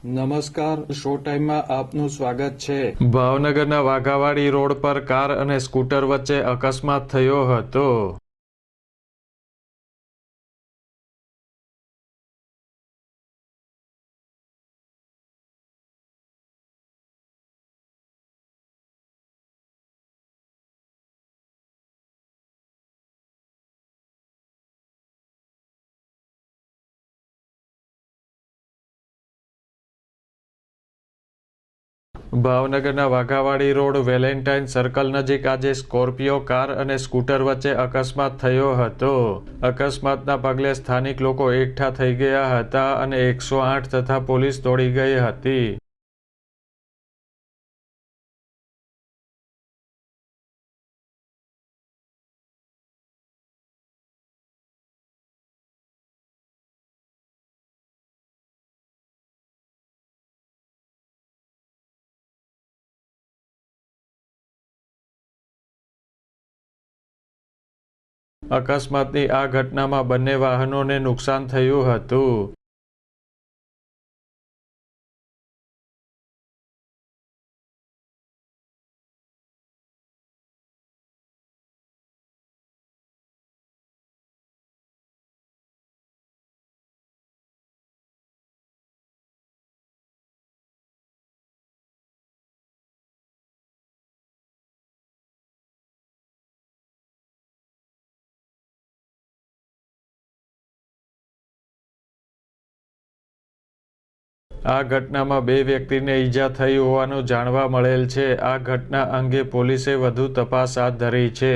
નમસ્કાર, શો ટાઈમમાં આપનું સ્વાગત છે। ભાવનગરના વાઘાવાડી રોડ પર કાર અને સ્કૂટર વચ્ચે અકસ્માત થયો હતો। ભાવનગરના વાઘાવાડી રોડ વેલેન્ટાઇન સર્કલ નજીક આજે સ્કોર્પિયો કાર અને સ્કૂટર વચ્ચે અકસ્માત થયો હતો। અકસ્માતના પગલે સ્થાનિક લોકો એકઠા થઈ ગયા હતા અને 108 તથા પોલીસ દોડી ગઈ હતી। અકસ્માતની આ ઘટનામાં બંને વાહનોને નુકસાન થયું હતું। આ ઘટનામાં 2 વ્યક્તિને ઈજા થઈ હોવાનું જાણવા મળેલ છે। આ ઘટના અંગે પોલીસે વધુ તપાસ હાથ ધરી છે।